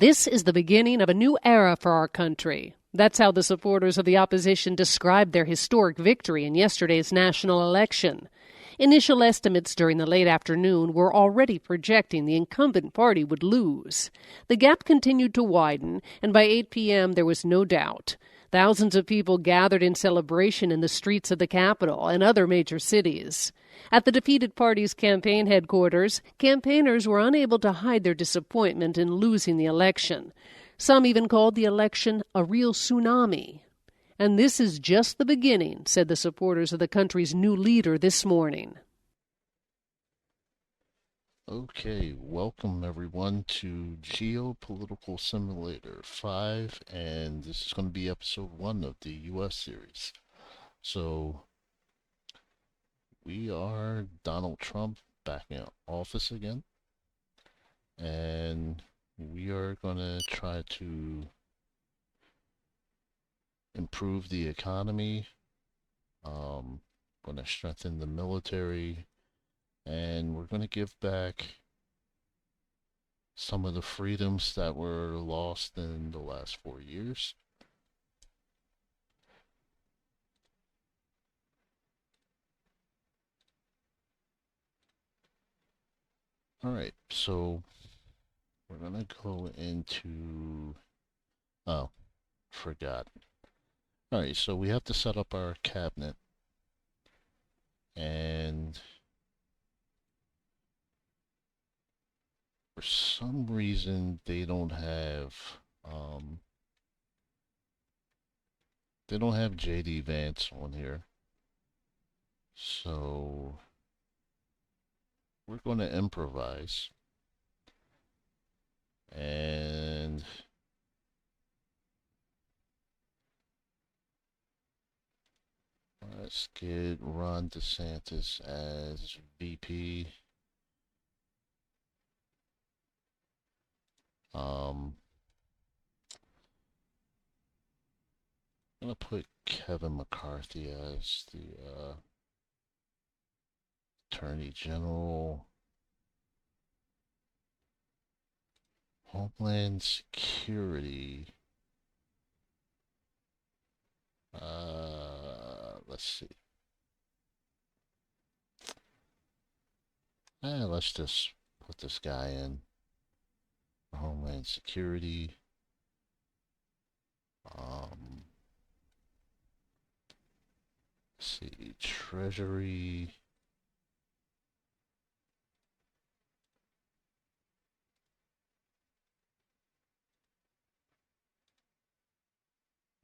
This is the beginning of a new era for our country. That's how the supporters of the opposition described their historic victory in yesterday's national election. Initial estimates during the late afternoon were already projecting the incumbent party would lose. The gap continued to widen, and by 8 p.m. there was no doubt. Thousands of people gathered in celebration in the streets of the capital and other major cities. At the defeated party's campaign headquarters, campaigners were unable to hide their disappointment in losing the election. Some even called the election a real tsunami. And this is just the beginning, said the supporters of the country's new leader this morning. Okay, welcome everyone to GeoPolitical Simulator 5, and this is going to be episode 1 of the US series. So, we are Donald Trump back in office again, and we are going to try to improve the economy, going to strengthen the military, and we're going to give back some of the freedoms that were lost in the last 4 years. Alright, so we're gonna go into... Oh, forgot. Alright, so we have to set up our cabinet. And for some reason they don't have JD Vance on here. So we're gonna improvise. And let's get Ron DeSantis as VP. I'm gonna put Kevin McCarthy as the Attorney General. Homeland Security. Let's see. Let's just put this guy in for Homeland Security. Let's see, Treasury.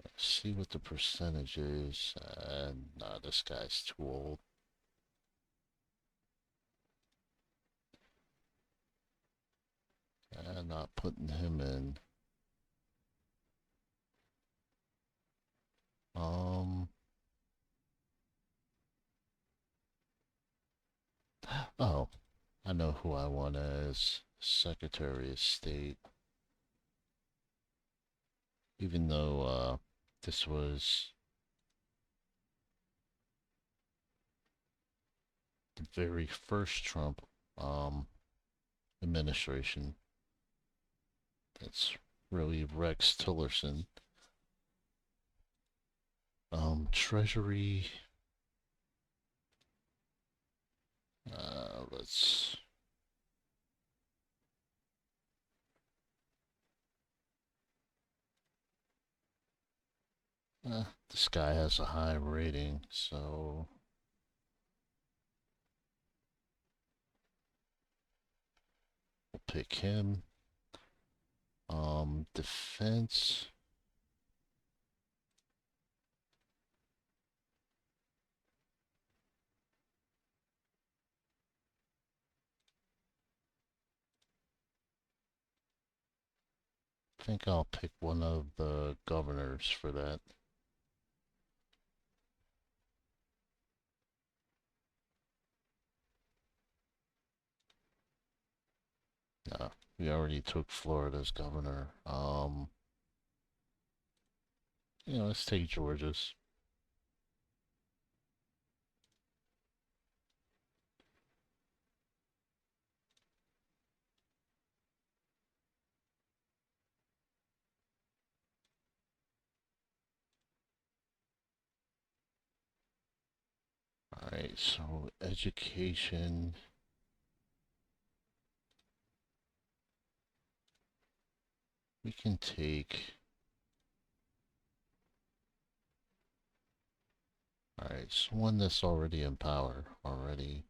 Let's see what the percentage is. Nah, this guy's too old. Not putting him in. Oh, I know who I want as Secretary of State. Even though this was the very first Trump administration. That's really Rex Tillerson. Treasury. Let's... this guy has a high rating, so... we'll pick him. Defense. I think I'll pick one of the governors for that. No, we already took Florida's governor. Let's take Georgia's. Alright, so education. We can take. Alright, so one that's already in power already.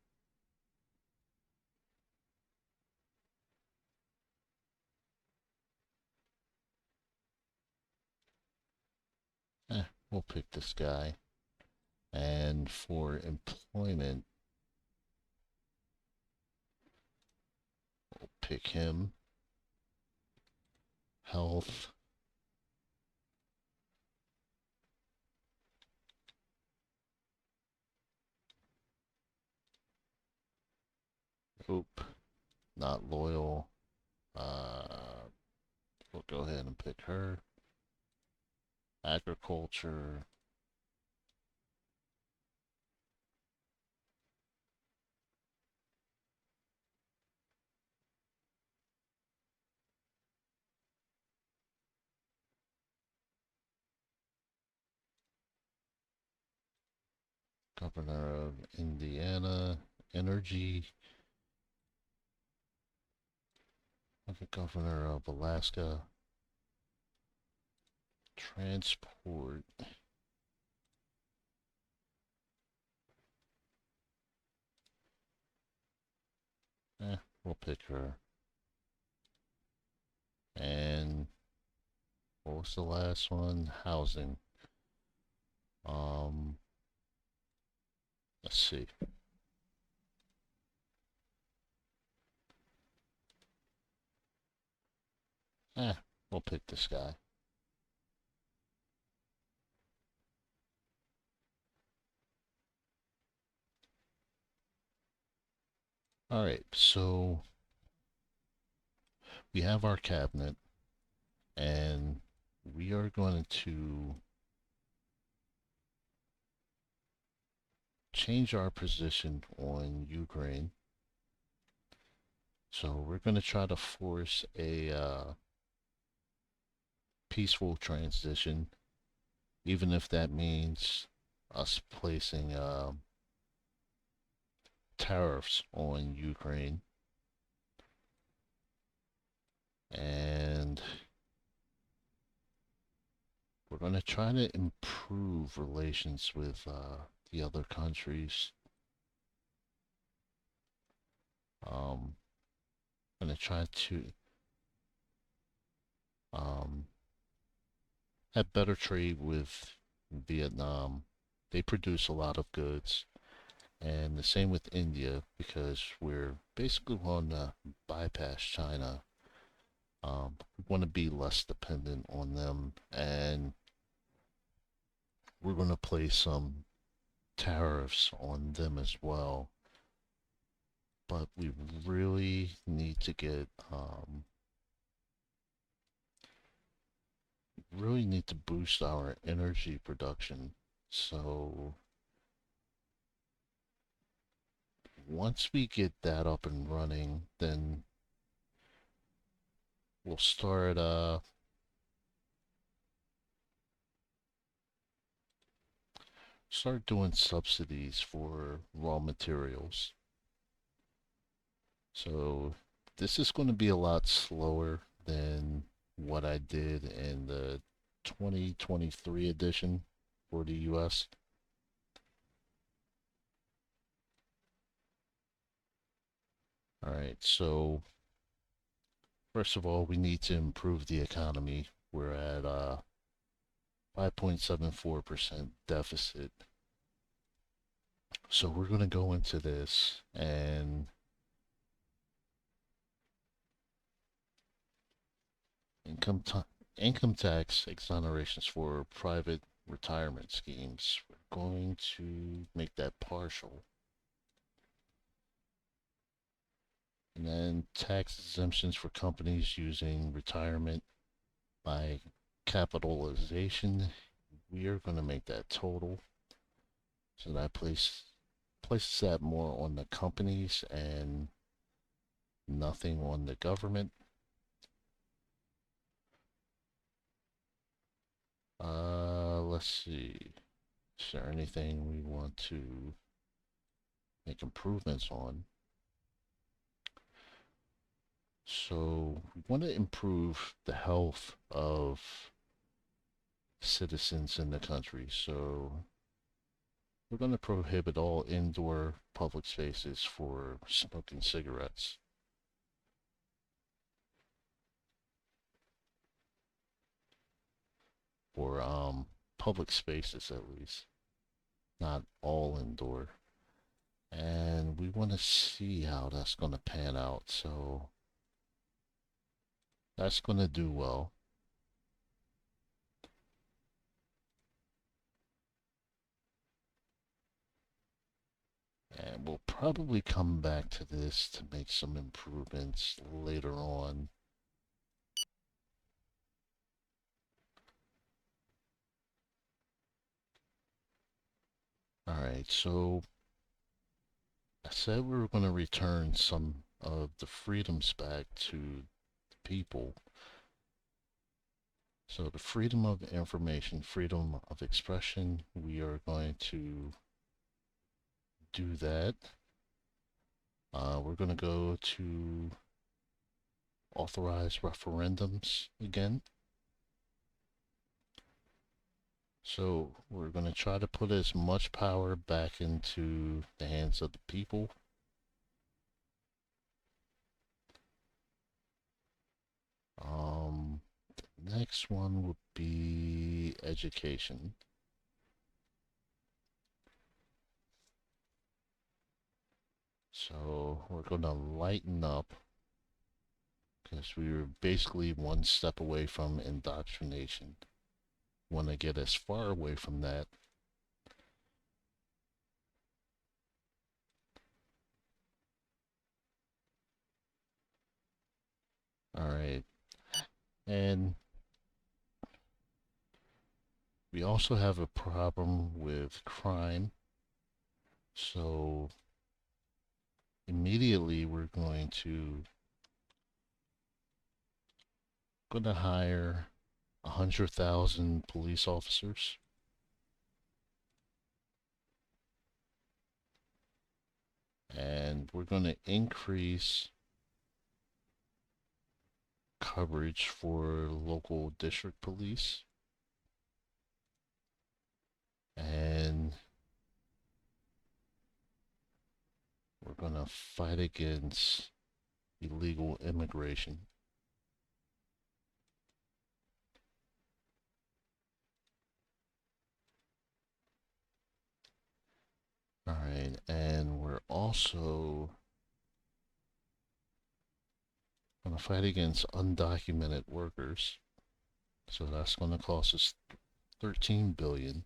We'll pick this guy. And for employment, we'll pick him. Health. Oop. Not loyal. We'll go ahead and pick her. Agriculture. Governor of Indiana. Energy. The governor of Alaska. Transport. We'll pick her. And what was the last one? Housing. Let's see. Eh, we'll pick this guy. Alright, so we have our cabinet, and we are going to change our position on Ukraine. So we're going to try to force a peaceful transition, even if that means us placing tariffs on Ukraine. And we're going to try to improve relations with the other countries. I'm going to try to have better trade with Vietnam. They produce a lot of goods. And the same with India, because we're basically going to bypass China. We want to be less dependent on them, and we're going to place some tariffs on them as well. But we really need to get, really need to boost our energy production. So once we get that up and running, then we'll start doing subsidies for raw materials. So this is going to be a lot slower than what I did in the 2023 edition for the US. All right, so first of all, we need to improve the economy. We're at 5.74% deficit. So we're going to go into this and income income tax exonerations for private retirement schemes. We're going to make that partial. And then tax exemptions for companies using retirement by capitalization. We are going to make that total. So that places that more on the companies and nothing on the government. Let's see. Is there anything we want to make improvements on. So we want to improve the health of citizens in the country. So we're going to prohibit all indoor public spaces for smoking cigarettes. For public spaces at least, not all indoor. And we want to see how that's going to pan out. So that's going to do well. And we'll probably come back to this to make some improvements later on. Alright, so I said we were going to return some of the freedoms back to the people. So the freedom of information, freedom of expression, we are going to do that. We're going to go to authorize referendums again. So we're going to try to put as much power back into the hands of the people. Next one would be education. So we're going to lighten up because we were basically one step away from indoctrination. Want to get as far away from that. All right. And we also have a problem with crime. So immediately we're going to hire 100,000 police officers. And we're going to increase coverage for local district police. And we're going to fight against illegal immigration. All right, and we're also going to fight against undocumented workers. So that's going to cost us 13 billion.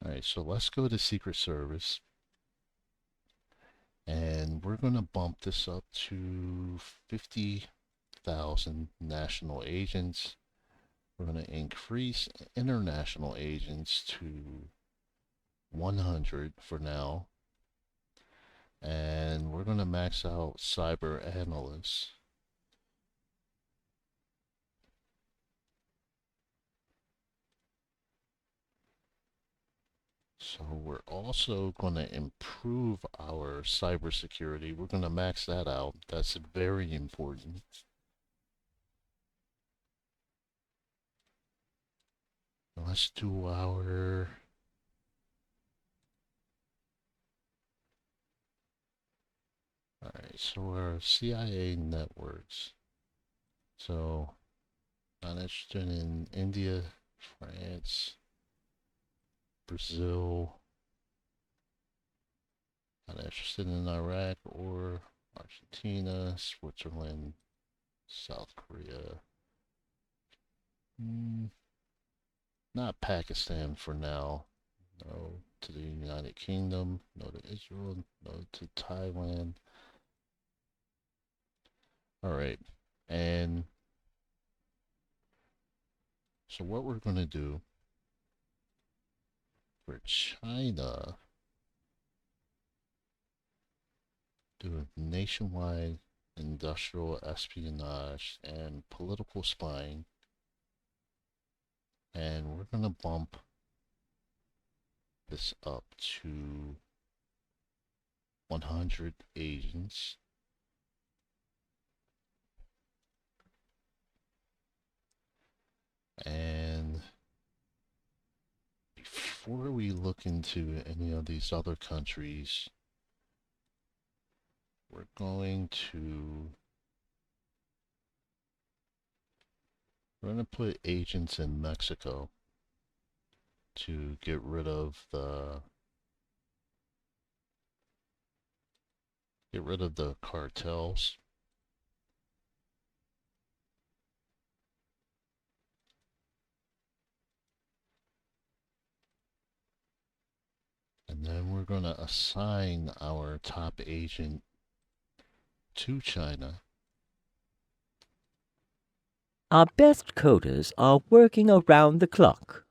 All right, so let's go to Secret Service. And we're going to bump this up to 50,000 national agents. We're going to increase international agents to 100 for now. And we're going to max out cyber analysts. So we're also going to improve our cybersecurity. We're going to max that out. That's very important. Let's do our Alright, so our CIA networks. So, not interested in India, France, Brazil. Not interested in Iraq or Argentina, Switzerland, South Korea. Not Pakistan for now. No to the United Kingdom. No to Israel. No to Thailand. Alright, and so what we're going to do for China, do nationwide industrial espionage and political spying. And we're going to bump this up to 100 agents. And before we look into any of these other countries, we're going to put agents in Mexico to get rid of the cartels. And then we're going to assign our top agent to China. Our best coders are working around the clock.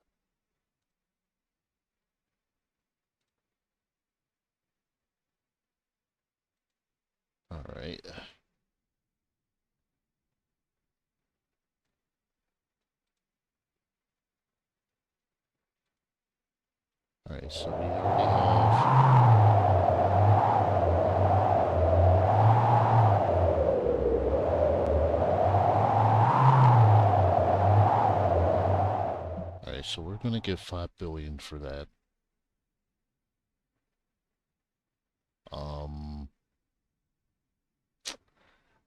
All right. All right, so we already have. All right, so we're going to give 5 billion for that.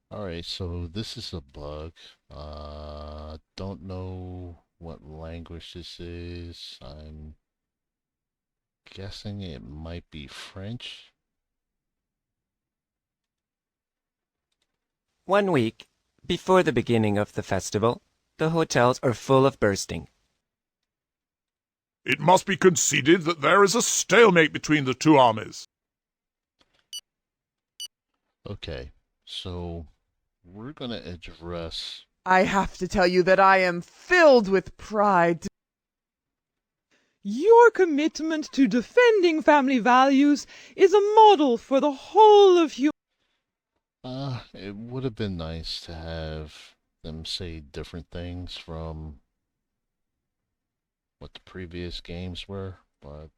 All right, so this is a bug. Don't know what language this is. I'm guessing it might be French. 1 week before the beginning of the festival, the hotels are full of bursting. It must be conceded that there is a stalemate between the two armies. Okay, so we're going to address... I have to tell you that I am filled with pride. Your commitment to defending family values is a model for the whole of humanity. It would have been nice to have them say different things from what the previous games were, but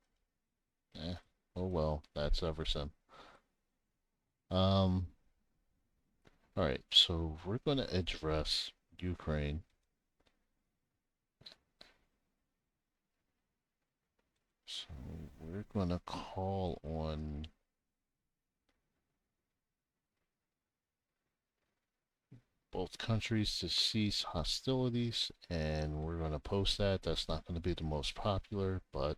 oh well, that's Everson. Alright, so we're going to address Ukraine. So we're going to call on both countries to cease hostilities, and we're going to post that. That's not going to be the most popular, but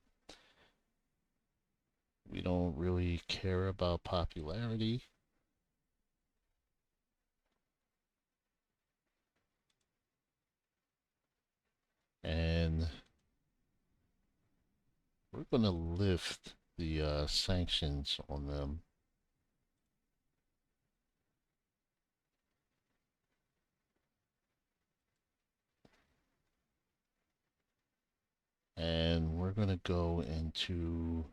we don't really care about popularity. And we're going to lift the sanctions on them. And we're going to go into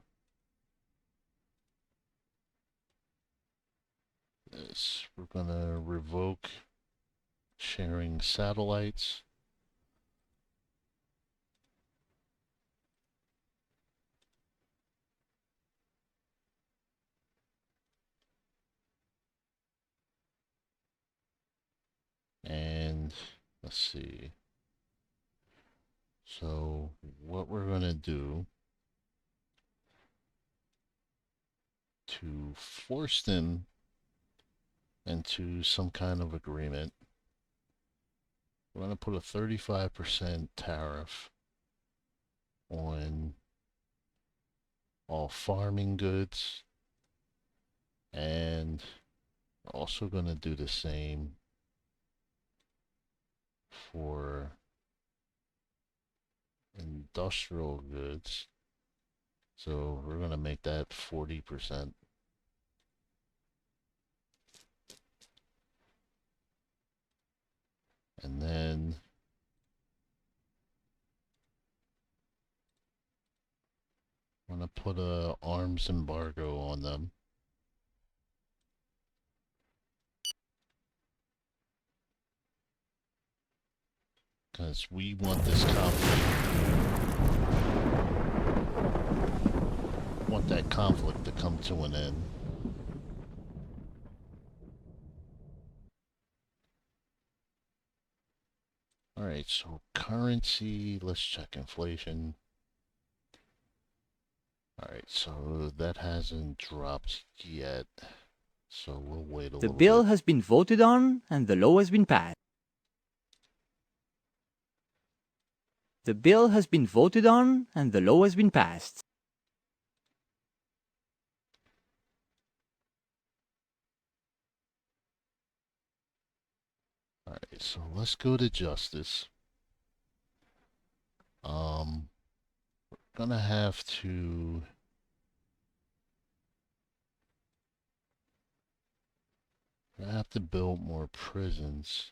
this. We're going to revoke sharing satellites. And let's see. So what we're going to do to force them into some kind of agreement, we're going to put a 35% tariff on all farming goods, and we're also going to do the same for industrial goods. So we're going to make that 40%. And then I'm going to put a arms embargo on them. because we want this conflict. Want that conflict to come to an end. Alright, so currency, let's check inflation. Alright, so that hasn't dropped yet, so we'll wait a The little bill bit. has been voted on and the law has been passed. The bill has been voted on and the law has been passed. Alright, so let's go to justice. Gonna have to build more prisons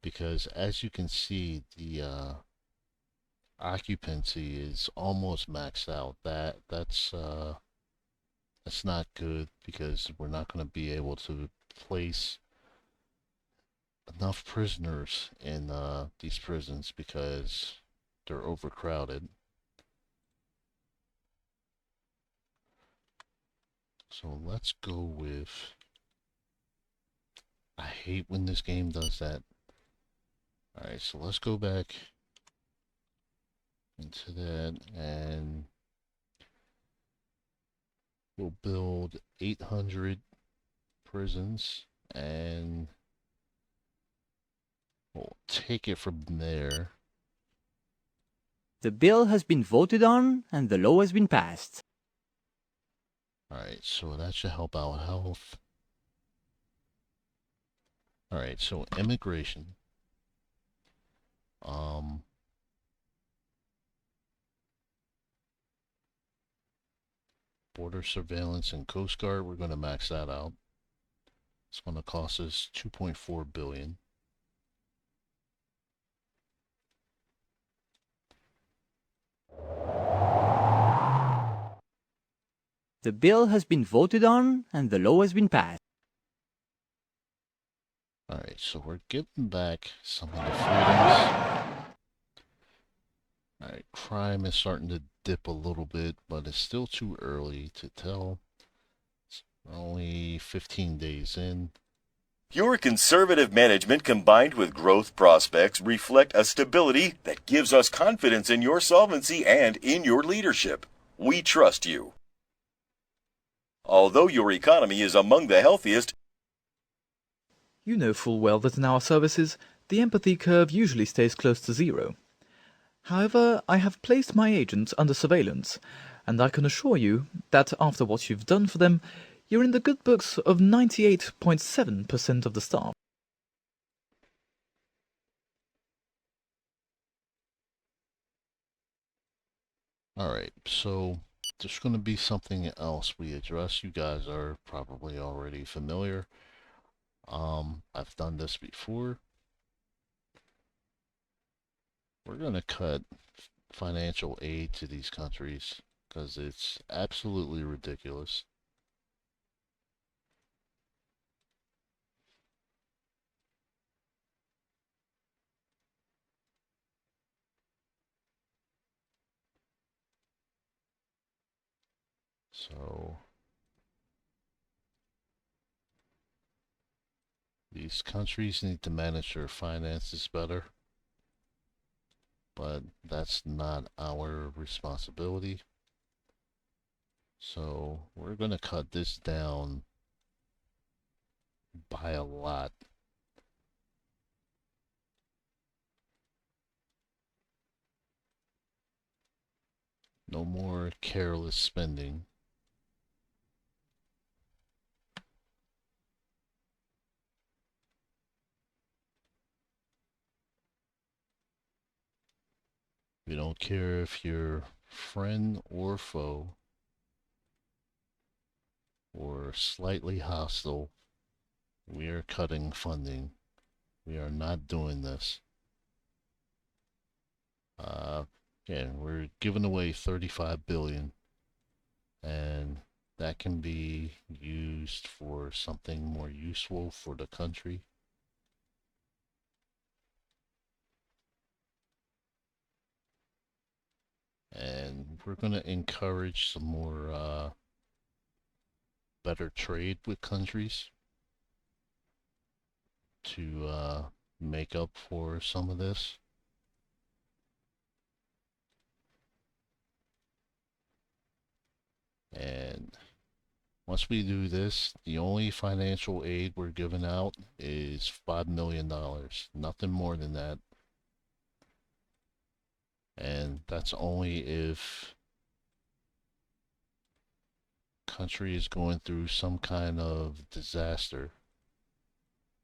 because, as you can see, the occupancy is almost maxed out. That's not good because we're not going to be able to place enough prisoners in these prisons because they're overcrowded. So let's go with... I hate when this game does that. Alright, so let's go back into that and we'll build 800 prisons and we'll take it from there. The bill has been voted on and the law has been passed. Alright, so that should help out health. Alright, so immigration. Border surveillance and Coast Guard, we're going to max that out. It's going to cost us $2.4 billion. The bill has been voted on and the law has been passed. Alright, so we're giving back some of the freedoms. Alright, crime is starting to dip a little bit, but it's still too early to tell. It's only 15 days in. Your conservative management combined with growth prospects reflect a stability that gives us confidence in your solvency and in your leadership. We trust you. Although your economy is among the healthiest, You know full well that in our services, the empathy curve usually stays close to zero. However, I have placed my agents under surveillance, and I can assure you that after what you've done for them, you're in the good books of 98.7% of the staff. Alright, so there's going to be something else we address. You guys are probably already familiar. I've done this before. We're going to cut financial aid to these countries because it's absolutely ridiculous. So these countries need to manage their finances better, but that's not our responsibility. So we're going to cut this down by a lot. No more careless spending. We don't care if you're friend or foe or slightly hostile. We are cutting funding. We are not doing this. Yeah, we're giving away $35 billion, and that can be used for something more useful for the country. And we're going to encourage some more better trade with countries to make up for some of this. And once we do this, the only financial aid we're giving out is $5 million. Nothing more than that. And that's only if country is going through some kind of disaster.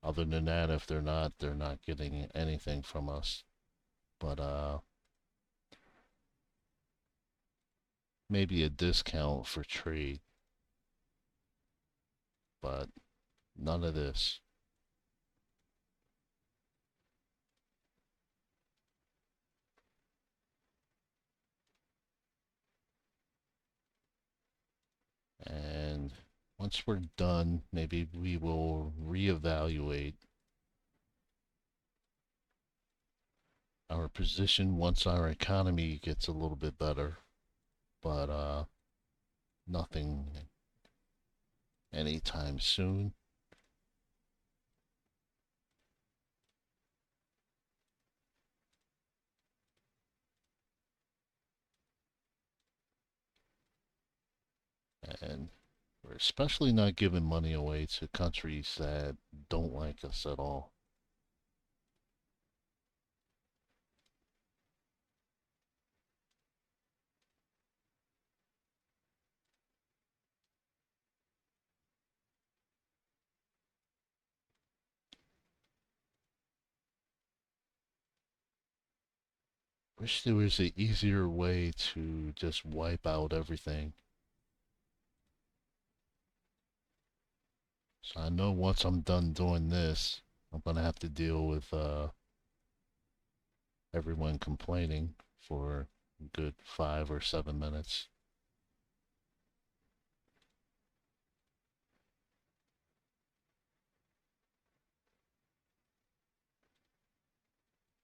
Other than that, if they're not getting anything from us. But maybe a discount for trade. But none of this. And once we're done, maybe we will reevaluate our position once our economy gets a little bit better. But nothing anytime soon. And we're especially not giving money away to countries that don't like us at all. Wish there was an easier way to just wipe out everything. So I know once I'm done doing this, I'm gonna have to deal with everyone complaining for a good 5 or 7 minutes.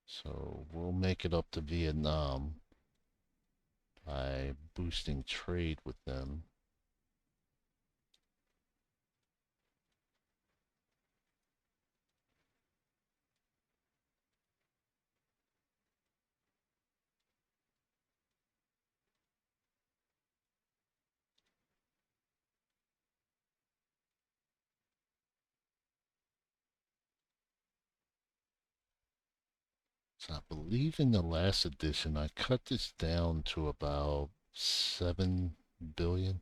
So we'll make it up to Vietnam by boosting trade with them. So I believe in the last edition I cut this down to about 7 billion,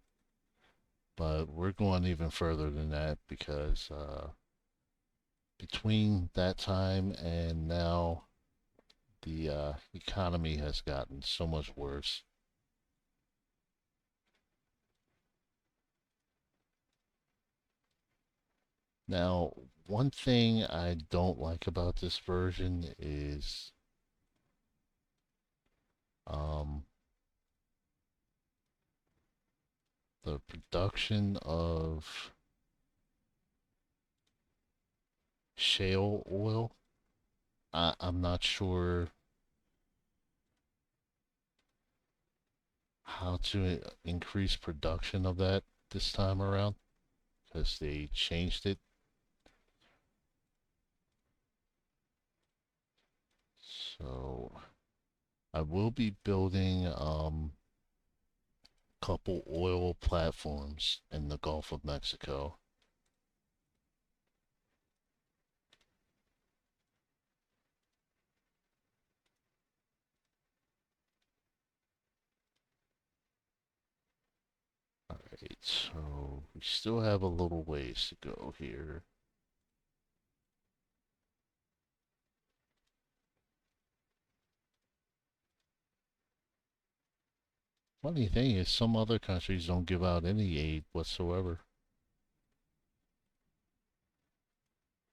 but we're going even further than that because between that time and now the economy has gotten so much worse. Now, one thing I don't like about this version is the production of shale oil. I'm not sure how to increase production of that this time around because they changed it. So I will be building couple oil platforms in the Gulf of Mexico. Alright, so we still have a little ways to go here. Funny thing is, some other countries don't give out any aid whatsoever.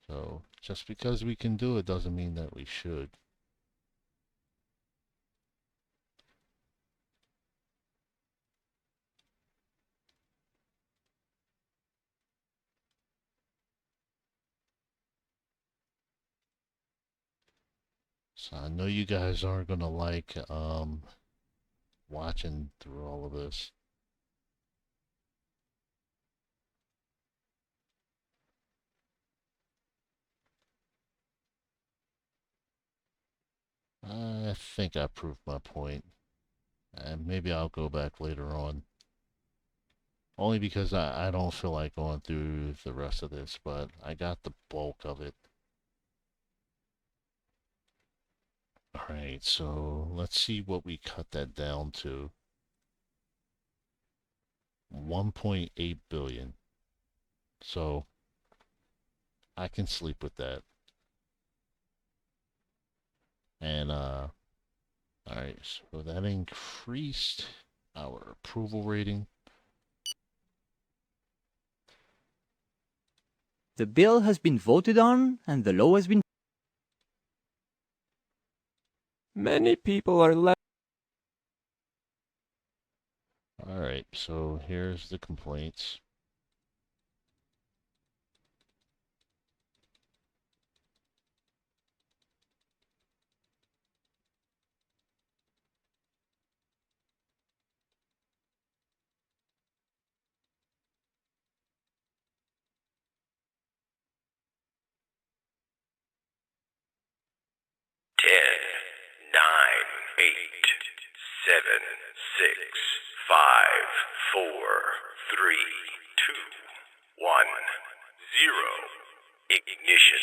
So, just because we can do it doesn't mean that we should. So I know you guys aren't gonna like watching through all of this. I think I proved my point. And maybe I'll go back later on. Only because I don't feel like going through the rest of this, but I got the bulk of it. Alright, so let's see what we cut that down to. 1.8 billion. So I can sleep with that. And alright, so that increased our approval rating. The bill has been voted on, and the law has been... Many people are left. Alright, so here's the complaints. Ten, nine, eight, seven, six, five, four, three, two, one, zero. Ignition.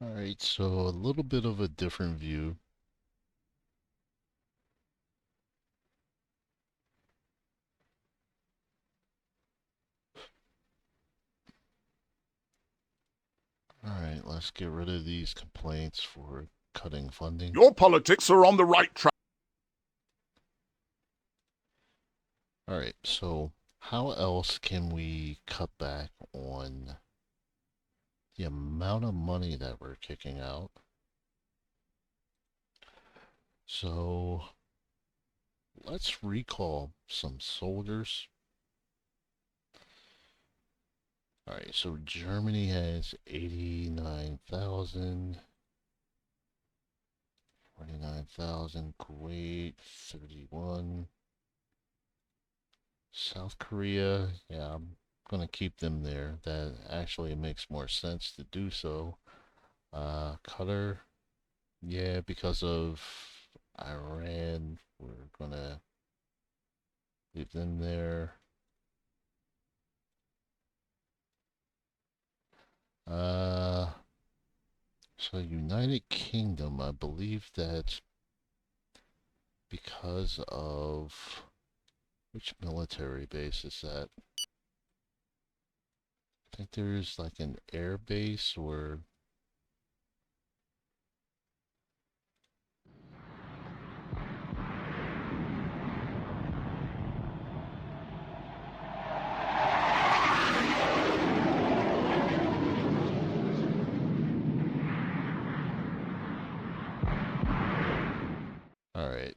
Alright, so a little bit of a different view. Alright, let's get rid of these complaints for cutting funding. Your politics are on the right track. Alright, so how else can we cut back on the amount of money that we're kicking out? So let's recall some soldiers. Alright, so Germany has 89,000. 49,000. Kuwait, 31. South Korea, yeah, I'm gonna keep them there. That actually makes more sense to do so. Qatar, yeah, because of Iran, we're gonna leave them there. So United Kingdom, I believe that's because of which military base is that? I think there's like an air base or alright,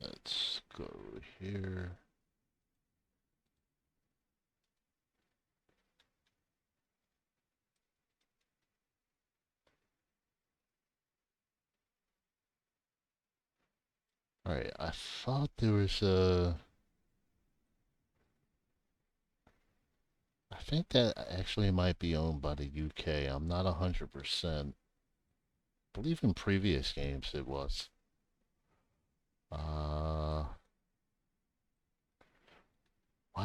let's go here. Alright, I thought there was a... I think that actually might be owned by the UK. I'm not 100%. I believe in previous games it was. Why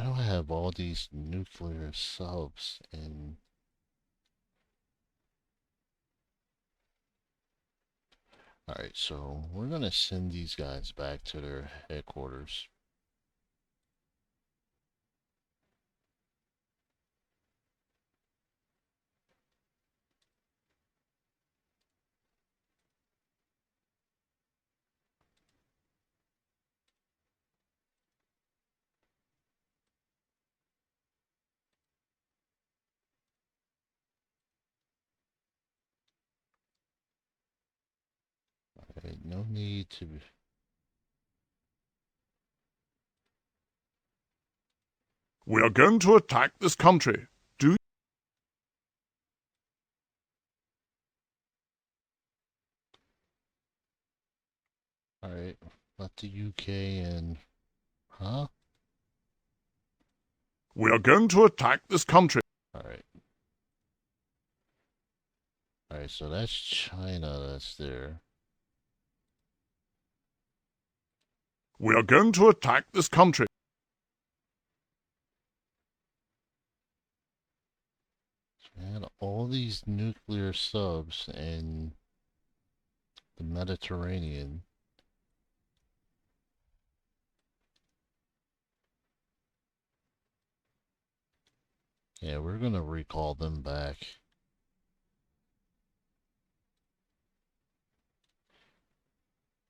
do I have all these nuclear subs in... Alright, so we're gonna send these guys back to their headquarters. Alright, no need to... We are going to attack this country. Do Alright, let the UK and... Huh? We are going to attack this country. Alright. Alright, so that's China that's there. We are going to attack this country. And all these nuclear subs in the Mediterranean. Yeah, we're gonna recall them back.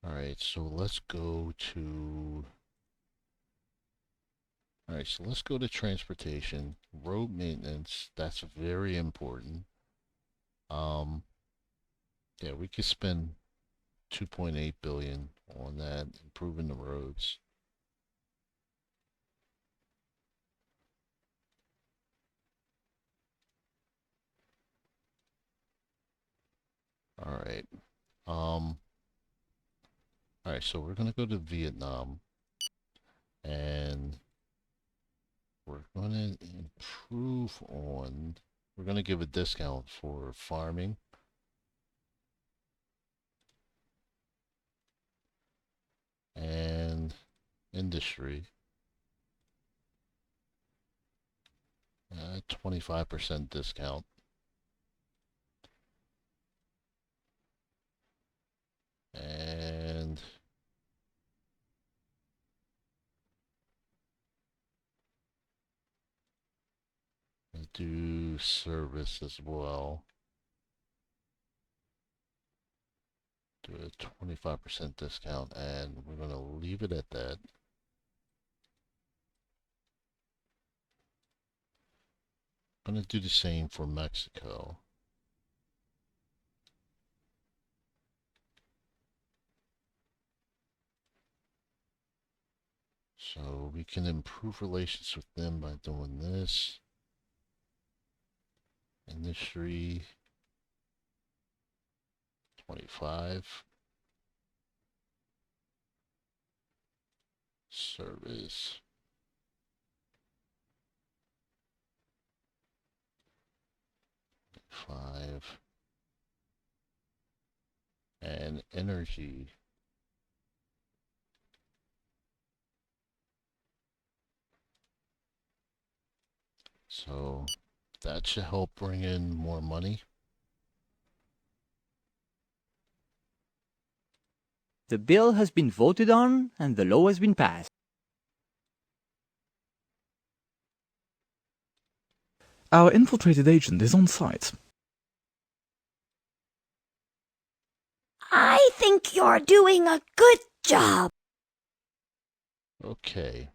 Alright, so let's go to... Alright, so let's go to transportation. Road maintenance, that's very important. Yeah, we could spend 2.8 billion on that, improving the roads. Alright. Alright, so we're gonna go to Vietnam. And we're gonna improve on... We're gonna give a discount for farming. And industry. 25% discount. And do service as well. Do a 25% discount, and we're going to leave it at that. I'm going to do the same for Mexico. So we can improve relations with them by doing this. Industry 25. Service 5. And energy. So that should help bring in more money. The bill has been voted on and the law has been passed. Our infiltrated agent is on site. I think you're doing a good job. Okay.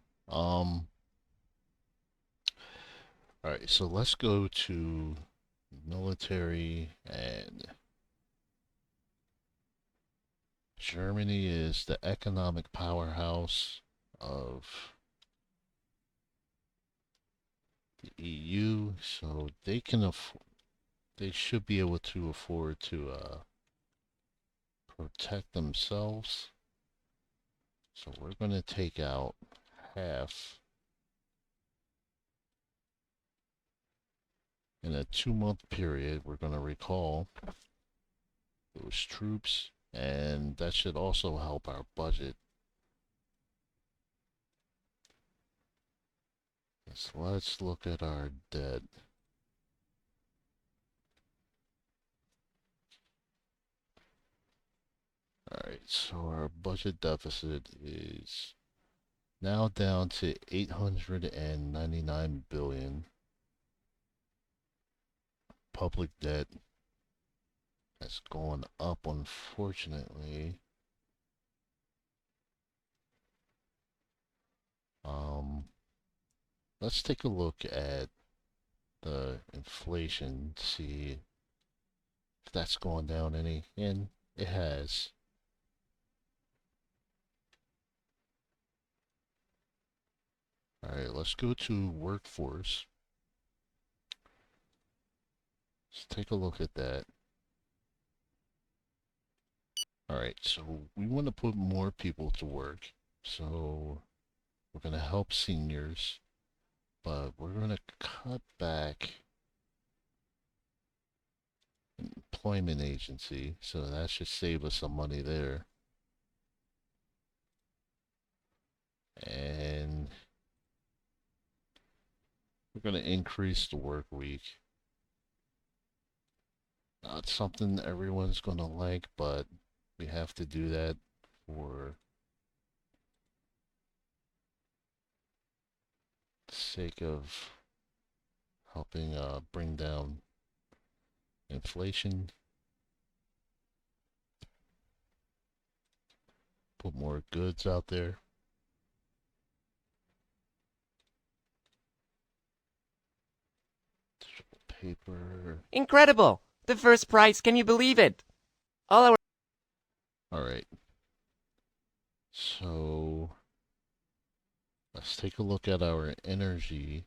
Alright, so let's go to military, and Germany is the economic powerhouse of the EU, so they can they should be able to afford to protect themselves. So we're going to take out half in a 2-month period. We're going to recall those troops, and that should also help our budget. So let's look at our debt. Alright, so our budget deficit is now down to 899 billion. Public debt has gone up, unfortunately. Let's take a look at the inflation, see if that's gone down any, and it has. Alright, let's go to workforce. Let's take a look at that. Alright, so we want to put more people to work. So we're going to help seniors, but we're going to cut back employment agency, so that should save us some money there. And we're going to increase the work week. Not something everyone's going to like, but we have to do that for the sake of helping bring down inflation. Put more goods out there. Paper. Incredible! The first prize, can you believe it? All our... Alright. So let's take a look at our energy.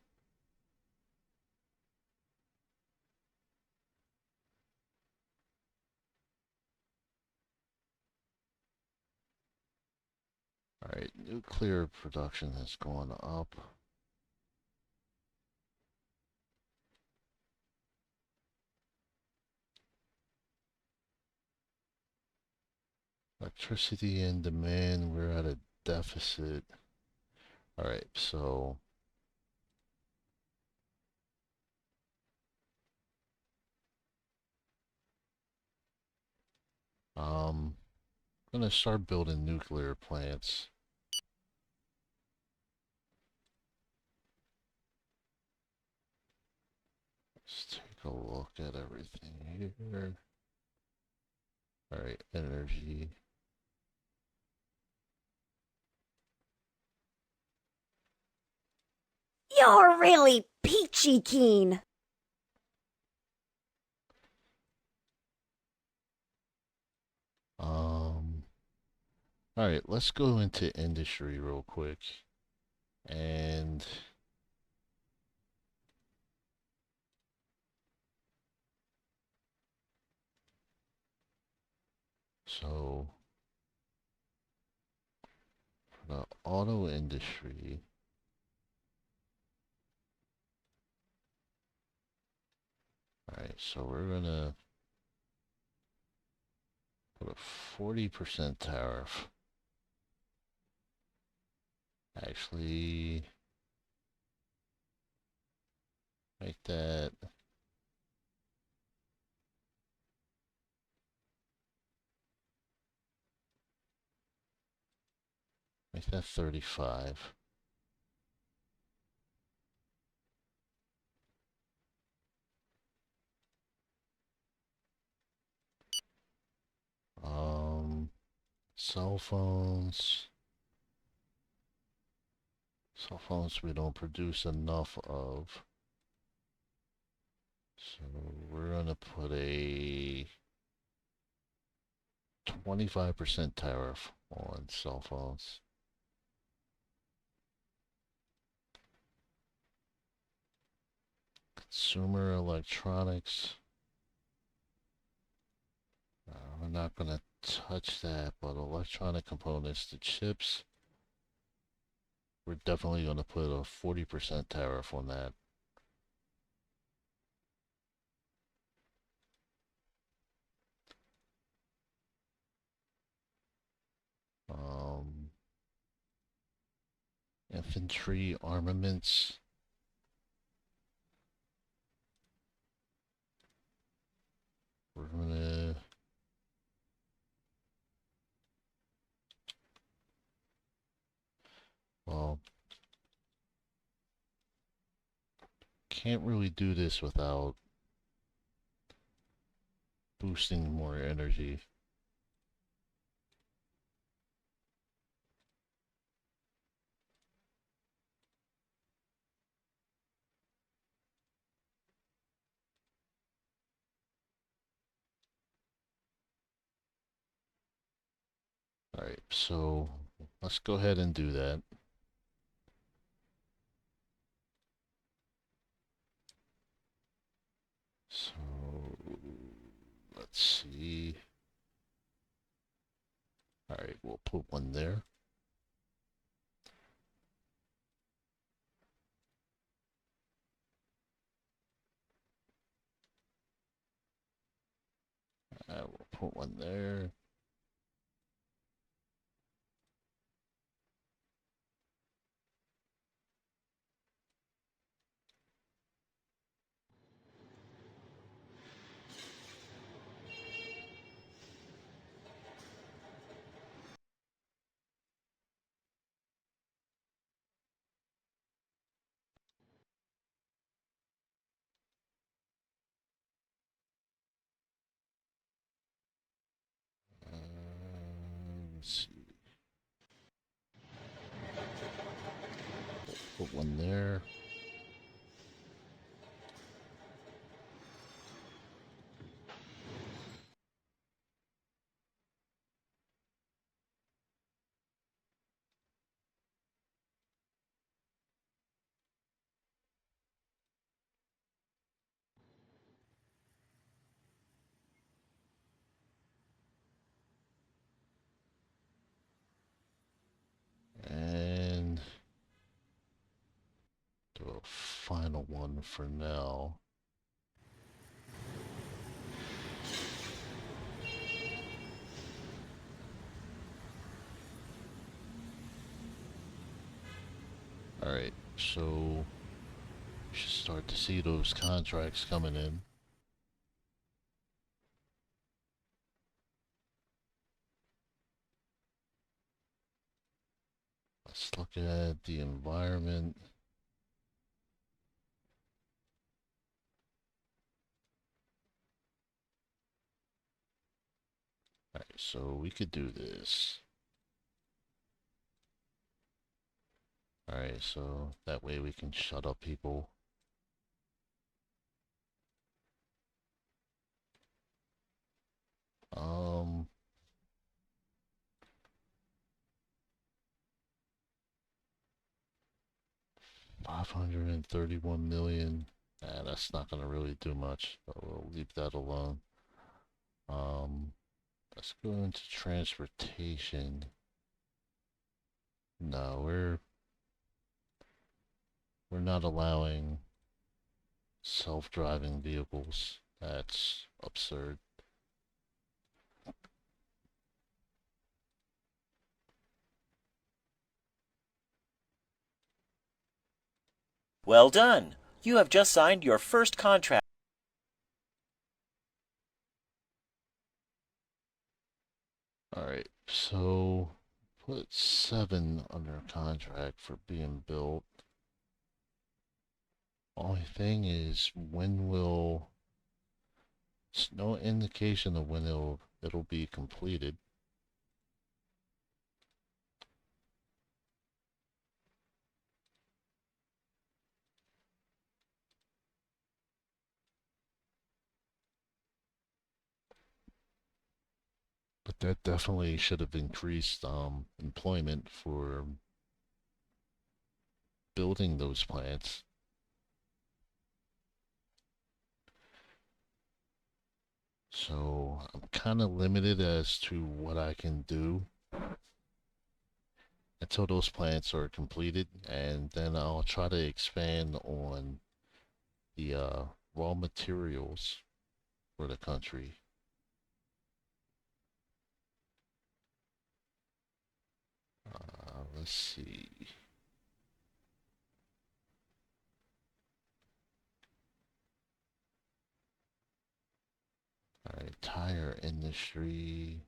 Alright, nuclear production has gone up. Electricity and demand, we're at a deficit. Alright, so I'm gonna start building nuclear plants. Let's take a look at everything here. Alright, energy. You're really peachy keen. Alright, let's go into industry real quick. And so for the auto industry, alright, so we're gonna put a 40% tariff. Actually, make that make that 35. Cell phones. Cell phones we don't produce enough of. So we're gonna put a 25% tariff on cell phones. Consumer electronics. We're not gonna touch that, but electronic components, the chips, we're definitely gonna put a 40% tariff on that. Infantry armaments. We're gonna well, can't really do this without boosting more energy. Alright, so let's go ahead and do that. So, let's see. Alright, we'll put one there. We'll put one there. Let's see. Put one there. And do a final one for now. Alright, so you should start to see those contracts coming in. Let's look at the environment. Alright, so we could do this. Alright, so that way we can shut up people. Um, $531 million. That's not gonna really do much, but we'll leave that alone. Let's go into transportation. No, we're not allowing self-driving vehicles. That's absurd. Well done. You have just signed your first contract. Alright, so put 7 under contract for being built. Only thing is, when will... There's no indication of when it'll be completed. But that definitely should have increased employment for building those plants. So I'm kind of limited as to what I can do until those plants are completed, and then I'll try to expand on the raw materials for the country. Let's see. Alright, tire industry.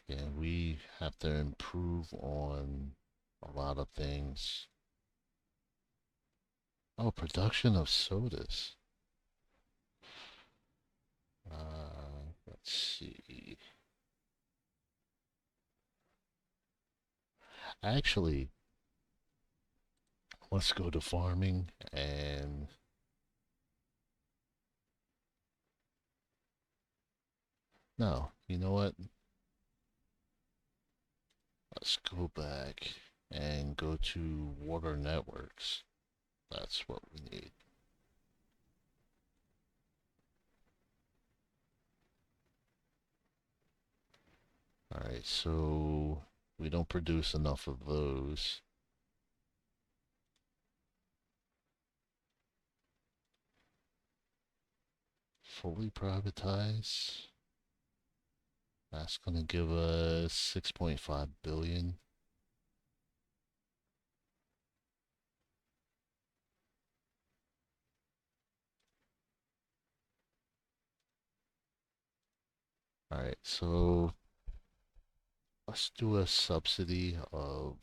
Yeah, we have to improve on a lot of things. Oh, production of sodas. Let's see. Actually, let's go to farming and no, you know what? Let's go back and go to water networks. That's what we need. Alright, so we don't produce enough of those. Fully privatize. That's gonna give us 6.5 billion. Alright, so let's do a subsidy of,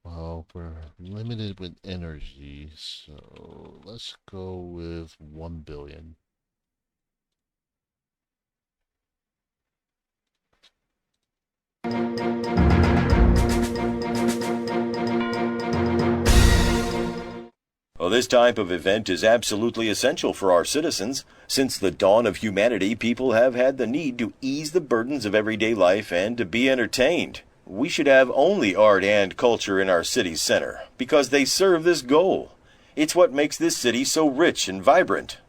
well, we're limited with energy, so let's go with 1 billion. Well, this type of event is absolutely essential for our citizens. Since the dawn of humanity, people have had the need to ease the burdens of everyday life and to be entertained. We should have only art and culture in our city's center, because they serve this goal. It's what makes this city so rich and vibrant.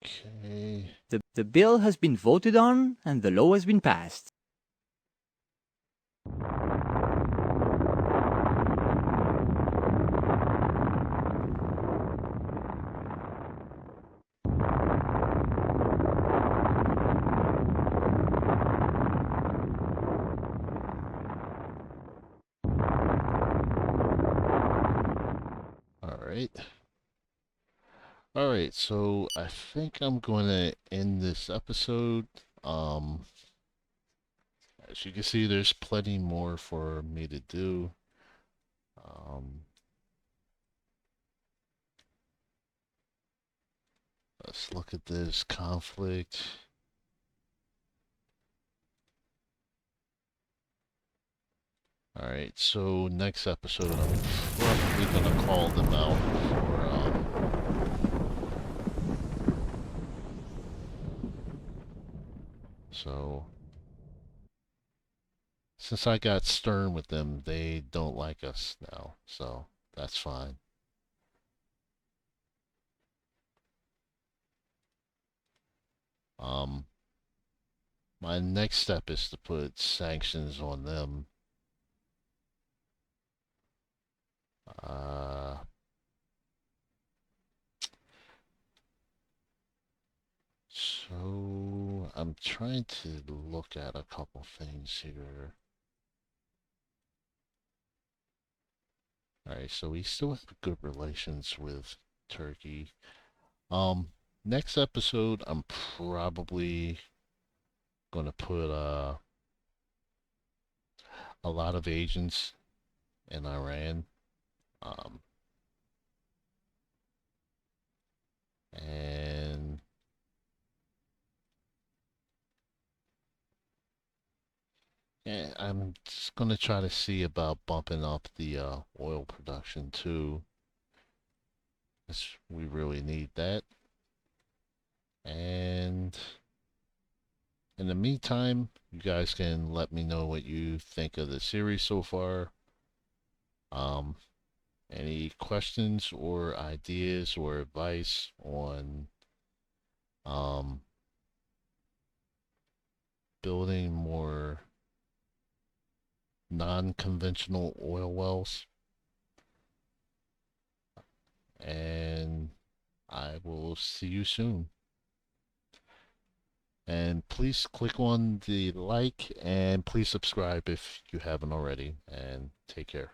Okay. The bill has been voted on and the law has been passed. Alright, so I think I'm going to end this episode. As you can see, there's plenty more for me to do. Let's look at this conflict. Alright, so next episode I'm probably gonna call them out so since I got stern with them, they don't like us now, so that's fine. My next step is to put sanctions on them. So I'm trying to look at a couple things here. Alright, so we still have good relations with Turkey. Next episode, I'm probably gonna put a lot of agents in Iran. And yeah, I'm just gonna try to see about bumping up the oil production too, because we really need that. And in the meantime, you guys can let me know what you think of the series so far. Any questions or ideas or advice on building more non-conventional oil wells? And I will see you soon. And please click on the like and please subscribe if you haven't already. And take care.